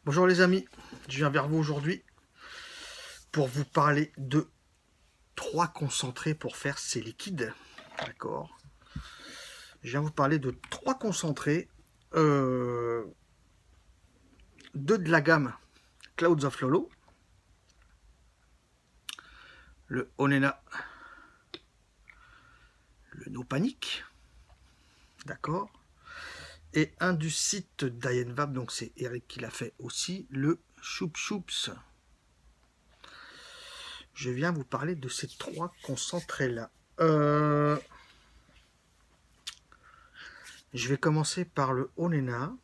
Bonjour les amis, je viens vers vous aujourd'hui pour vous parler de 3 concentrés pour faire ces liquides. D'accord. Je viens vous parler de 3 concentrés, deux de la gamme Clouds of Lolo, le Onena, le No Panic, d'accord, et un du site d'Ayenvab, donc c'est Eric qui l'a fait aussi, le Choup Choups. Je viens vous parler de ces 3 concentrés-là. Je vais commencer par le Onena.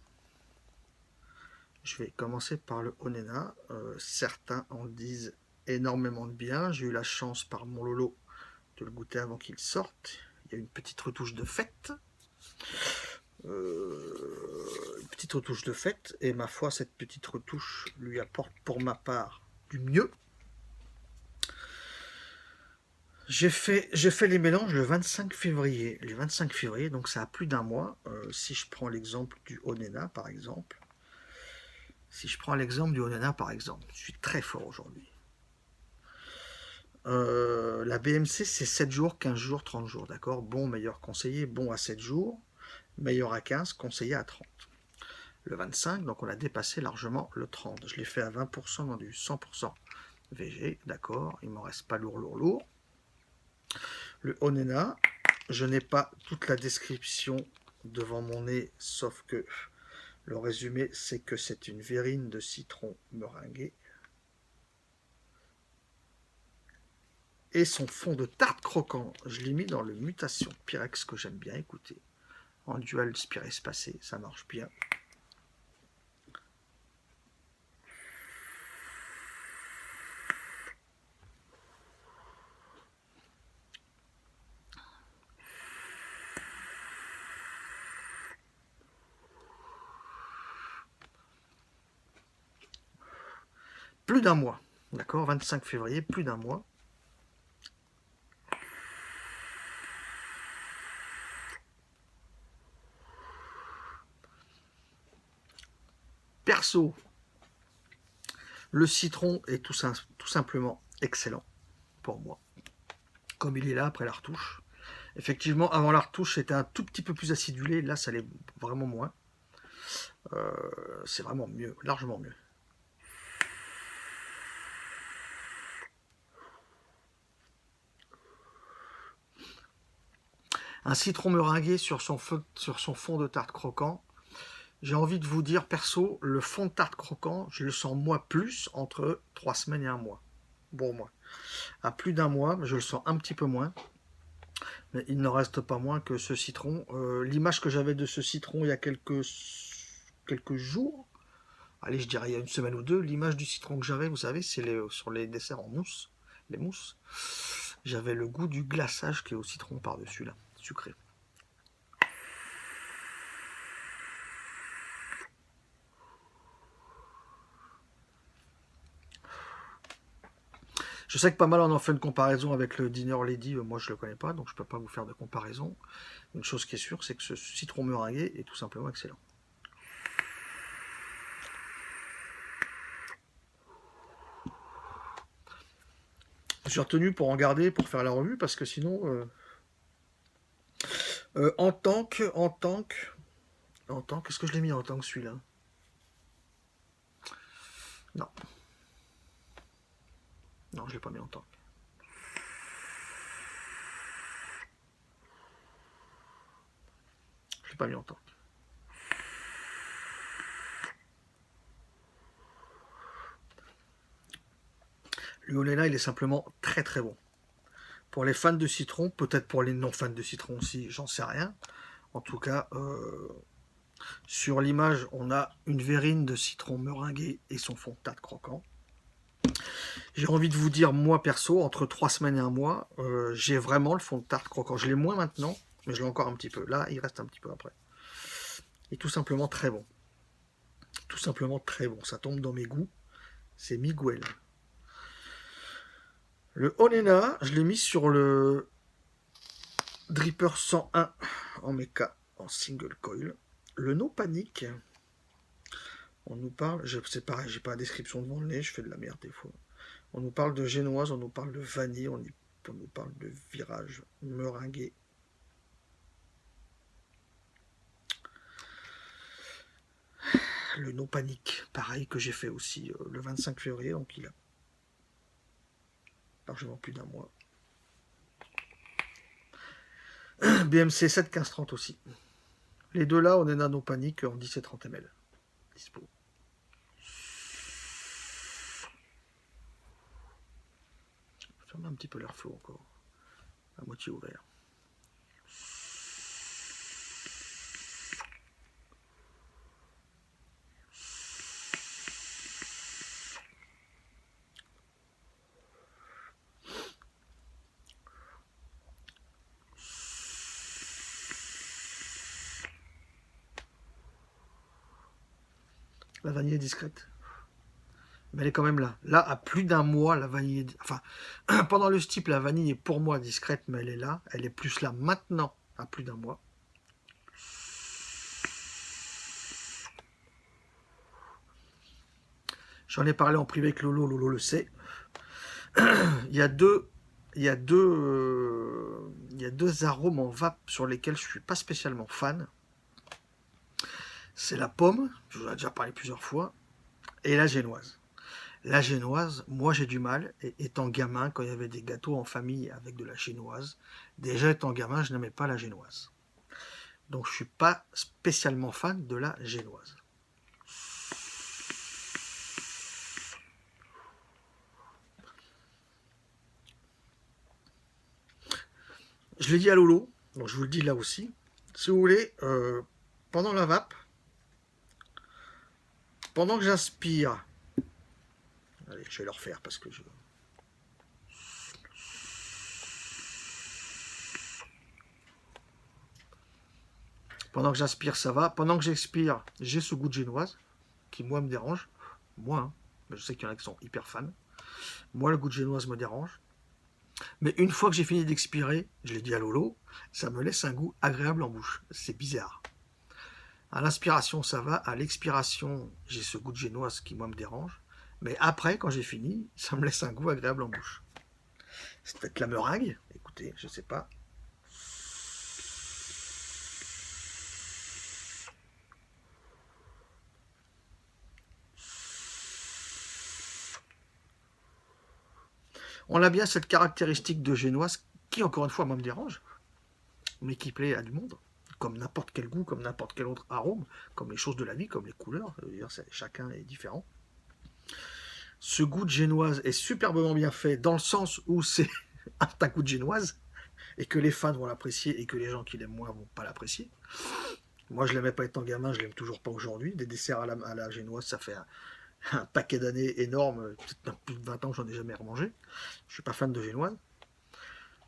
Certains en disent énormément de bien. J'ai eu la chance par mon Lolo de le goûter avant qu'il sorte. Il y a une petite retouche de fête. Et ma foi, cette petite retouche lui apporte pour ma part du mieux. J'ai fait les mélanges le 25 février. Le 25 février, donc ça a plus d'un mois. Si je prends l'exemple du Onena, par exemple. Je suis très fort aujourd'hui. La BMC, c'est 7 jours, 15 jours, 30 jours, d'accord. Bon, meilleur conseillé, bon à 7 jours, meilleur à 15, conseillé à 30. Le 25, donc on a dépassé largement le 30. Je l'ai fait à 20% dans du 100% VG, d'accord. Il m'en reste pas lourd. Le Onena, je n'ai pas toute la description devant mon nez, sauf que le résumé, c'est que c'est une verrine de citron meringué. Et son fond de tarte croquant, je l'ai mis dans le Mutation Pyrex que j'aime bien écouter. En dual spiré espacé, ça marche bien. Plus d'un mois, d'accord, 25 février, plus d'un mois. Perso, le citron est tout simplement excellent pour moi. Comme il est là après la retouche. Effectivement, avant la retouche, c'était un tout petit peu plus acidulé. Là, ça l'est vraiment moins. C'est vraiment mieux, largement mieux. Un citron meringué sur son fond de tarte croquant. J'ai envie de vous dire, perso, le fond de tarte croquant, je le sens moi plus entre 3 semaines et un mois. Bon, moi. À plus d'un mois, je le sens un petit peu moins. Mais il n'en reste pas moins que ce citron. L'image que j'avais de ce citron il y a quelques jours, allez, je dirais il y a une semaine ou deux, l'image du citron que j'avais, vous savez, c'est sur les desserts en mousse, les mousses. J'avais le goût du glaçage qui est au citron par-dessus, là, sucré. Je sais que pas mal on en fait une comparaison avec le Dinner Lady, moi je le connais pas, donc je peux pas vous faire de comparaison. Une chose qui est sûre, c'est que ce citron meringué est tout simplement excellent. Je suis retenu pour en garder, pour faire la revue, parce que sinon, en tank, est-ce que je l'ai mis en tank celui-là? Non, non, je l'ai pas mis en tank. Je l'ai pas mis en tank. Le Olena, il est simplement très très bon. Pour les fans de citron, peut-être pour les non fans de citron aussi, j'en sais rien. En tout cas, sur l'image, on a une verrine de citron meringué et son fond de tarte croquant. J'ai envie de vous dire, moi perso, entre 3 semaines et un mois, j'ai vraiment le fond de tarte croquant. Je l'ai moins maintenant, mais je l'ai encore un petit peu. Là, il reste un petit peu après. Et tout simplement très bon. Tout simplement très bon. Ça tombe dans mes goûts. C'est Miguel. Le Onena, je l'ai mis sur le Dripper 101 en méca en single coil. Le No Panic, On nous parle, c'est pareil, j'ai pas la description devant le nez, je fais de la merde des fois. On nous parle de génoise, on nous parle de vanille, on nous parle de virage meringué. Le non panique, pareil que j'ai fait aussi le 25 février, donc il a largement plus d'un mois. BMC 7 15 30 aussi. Les deux là, on est nano panique en 17-30 ml. Dispo. Ferme un petit peu l'airflow encore. À moitié ouvert. La vanille est discrète. Mais elle est quand même là. Là, à plus d'un mois, la vanille est... Enfin, pendant le steep, la vanille est pour moi discrète, mais elle est là. Elle est plus là maintenant, à plus d'un mois. J'en ai parlé en privé avec Lolo, Lolo le sait. Il y a deux arômes en vape sur lesquels je ne suis pas spécialement fan. C'est la pomme, je vous en ai déjà parlé plusieurs fois, et la génoise. La génoise, moi j'ai du mal, et étant gamin, quand il y avait des gâteaux en famille avec de la génoise, déjà étant gamin, je n'aimais pas la génoise. Donc je ne suis pas spécialement fan de la génoise. Je l'ai dit à Lolo, donc je vous le dis là aussi. Si vous voulez, pendant la vape, pendant que j'inspire, allez, je vais le refaire parce que je... Pendant que j'inspire, ça va. Pendant que j'expire, j'ai ce goût de génoise qui, moi, me dérange. Moi, hein. Mais je sais qu'il y en a qui sont hyper fans. Moi, le goût de génoise me dérange. Mais une fois que j'ai fini d'expirer, je l'ai dit à Lolo, ça me laisse un goût agréable en bouche. C'est bizarre. À l'inspiration, ça va. À l'expiration, j'ai ce goût de génoise qui, moi, me dérange. Mais après, quand j'ai fini, ça me laisse un goût agréable en bouche. C'est peut-être la meringue. Écoutez, je sais pas. On a bien cette caractéristique de génoise qui, encore une fois, moi, me dérange, mais qui plaît à du monde, comme n'importe quel goût, comme n'importe quel autre arôme, comme les choses de la vie, comme les couleurs. Chacun est différent. Ce goût de génoise est superbement bien fait dans le sens où c'est un goût de génoise et que les fans vont l'apprécier et que les gens qui l'aiment moins vont pas l'apprécier. Moi, je l'aimais pas étant gamin, je l'aime toujours pas aujourd'hui. Des desserts à la génoise, ça fait un paquet d'années énorme, peut-être plus de 20 ans que j'en ai jamais remangé. Je suis pas fan de génoise.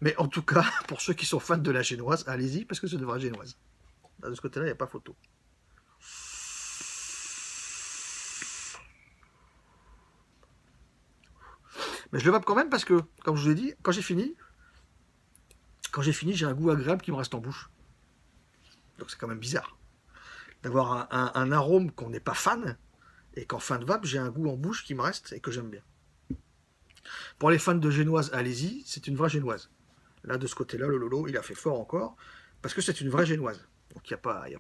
Mais en tout cas, pour ceux qui sont fans de la génoise, allez-y, parce que c'est de vraie génoise. De ce côté-là, il n'y a pas photo. Mais je le vape quand même parce que, comme je vous ai dit, quand j'ai fini, j'ai un goût agréable qui me reste en bouche. Donc c'est quand même bizarre d'avoir un arôme qu'on n'est pas fan et qu'en fin de vape, j'ai un goût en bouche qui me reste et que j'aime bien. Pour les fans de génoise, allez-y, c'est une vraie génoise. Là, de ce côté-là, le Lolo, il a fait fort encore parce que c'est une vraie génoise. Donc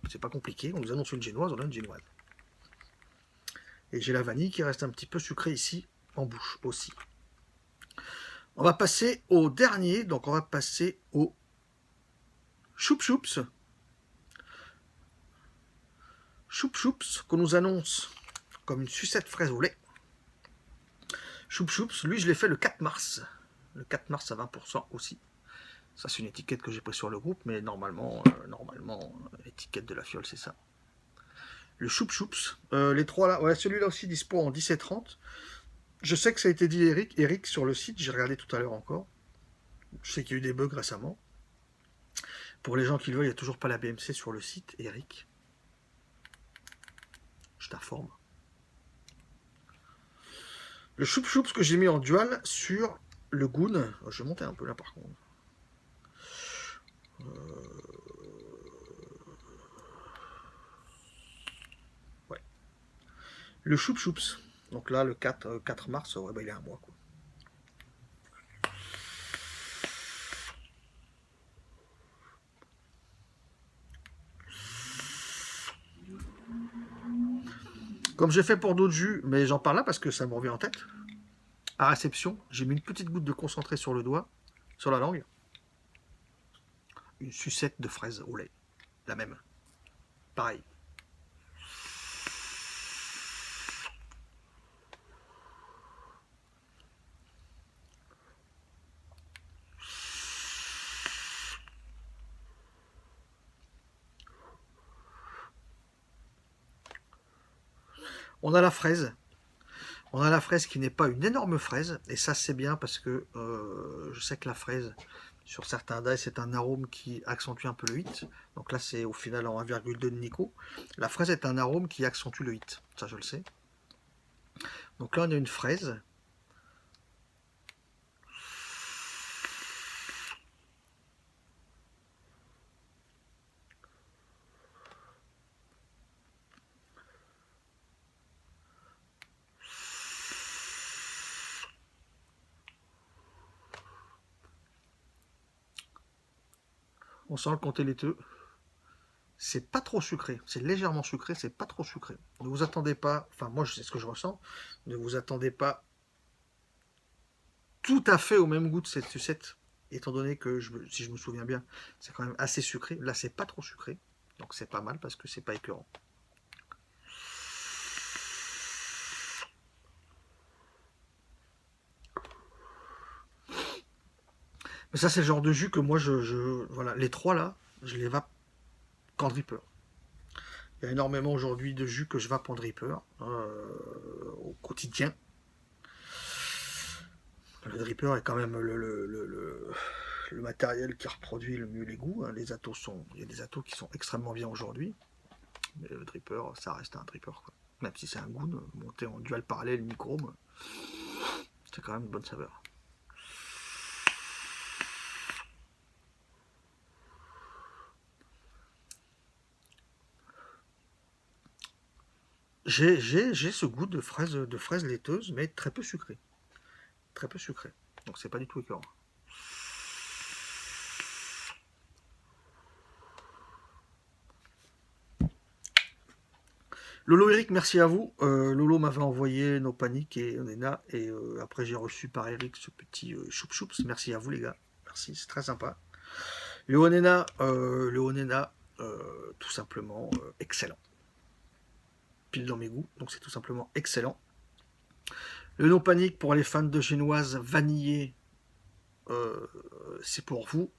c'est pas compliqué, on nous annonce une génoise, on a une génoise. Et j'ai la vanille qui reste un petit peu sucrée ici, en bouche aussi. On va passer au dernier, donc on va passer au Choup Choups. Choup Choups qu'on nous annonce comme une sucette fraise au lait. Choup Choups, lui je l'ai fait le 4 mars. Le 4 mars à 20% aussi. Ça c'est une étiquette que j'ai prise sur le groupe, mais normalement l'étiquette de la fiole c'est ça. Le Choup Choups, les trois là, ouais, celui-là aussi dispo en 10 et 30. Je sais que ça a été dit Eric sur le site, j'ai regardé tout à l'heure encore. Je sais qu'il y a eu des bugs récemment. Pour les gens qui le veulent, il n'y a toujours pas la BMC sur le site, Eric. Je t'informe. Le Choup Choups que j'ai mis en dual sur le Goon. Je vais monter un peu là par contre. Ouais. Le choup choups. Donc là, le 4 mars, ouais, bah, il est un mois, quoi. Comme j'ai fait pour d'autres jus, mais j'en parle là parce que ça me revient en tête. À réception, j'ai mis une petite goutte de concentré sur le doigt, sur la langue. Une sucette de fraise au lait. La même. Pareil. On a la fraise. On a la fraise qui n'est pas une énorme fraise. Et ça, c'est bien parce que je sais que la fraise, sur certains dice, c'est un arôme qui accentue un peu le hit. Donc là, c'est au final en 1,2 de Nico. La fraise est un arôme qui accentue le hit. Ça, je le sais. Donc là, on a une fraise. On sent le comté laiteux. C'est pas trop sucré. C'est légèrement sucré, c'est pas trop sucré. Ne vous attendez pas, enfin moi c'est ce que je ressens, ne vous attendez pas tout à fait au même goût de cette sucette, étant donné que, si je me souviens bien, c'est quand même assez sucré. Là c'est pas trop sucré, donc c'est pas mal parce que c'est pas écœurant. Mais ça c'est le genre de jus que moi voilà, les trois là, je les vape qu'en dripper. Il y a énormément aujourd'hui de jus que je vape en dripper au quotidien. Le dripper est quand même le matériel qui reproduit le mieux les goûts. Hein. Il y a des atos qui sont extrêmement bien aujourd'hui. Mais le dripper, ça reste un dripper, quoi. Même si c'est un goût monté en dual parallèle nichrome, c'est quand même une bonne saveur. J'ai ce goût de fraise laiteuse, mais très peu sucré. Très peu sucré. Donc c'est pas du tout écœurant. Lolo Eric, merci à vous. Lolo m'avait envoyé nos paniques et Onena. Et après, j'ai reçu par Eric ce petit choup-choups. Merci à vous, les gars. Merci, c'est très sympa. Le Onena, tout simplement excellent. Pile dans mes goûts. Donc, c'est tout simplement excellent. Le No Panique pour les fans de génoise vanillée, c'est pour vous.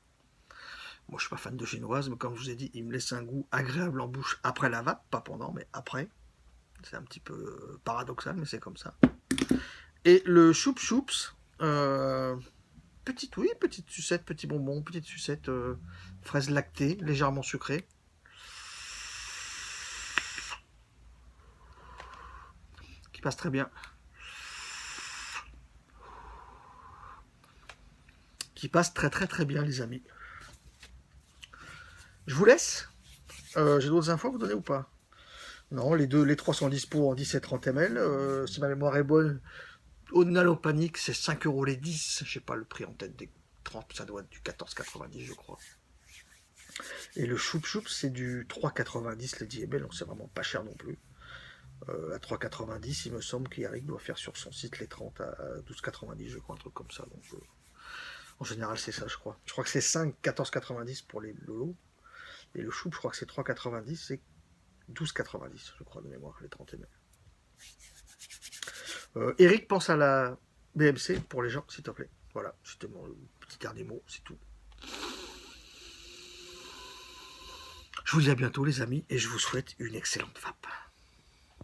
Moi, je suis pas fan de génoise, mais comme je vous ai dit, il me laisse un goût agréable en bouche après la vape, pas pendant, mais après. C'est un petit peu paradoxal, mais c'est comme ça. Et le choup choups, petite sucette, petit bonbon, petite sucette fraise lactée, légèrement sucrée. Qui passe très bien. Qui passe très très très bien, les amis. Je vous laisse. J'ai d'autres infos à vous donner ou pas? Non, les trois sont dispo en 10 et 30 ml. Si ma mémoire est bonne, au Nalopanic, c'est 5 € les 10. Je sais pas le prix en tête des 30, ça doit être du 14,90 je crois. Et le choup choup, c'est du 3,90 les 10 ml, donc c'est vraiment pas cher non plus. À 3,90, il me semble qu'Eric doit faire sur son site les 30 à 12,90, je crois, un truc comme ça. Donc, en général, c'est ça, je crois. Je crois que c'est 5, 14,90 pour les lolos. Et le choup, je crois que c'est 3,90, c'est 12,90, je crois, de mémoire, les 30 ml. Eric, pense à la BMC pour les gens, s'il te plaît. Voilà, c'était mon petit dernier mot, c'est tout. Je vous dis à bientôt, les amis, et je vous souhaite une excellente vape.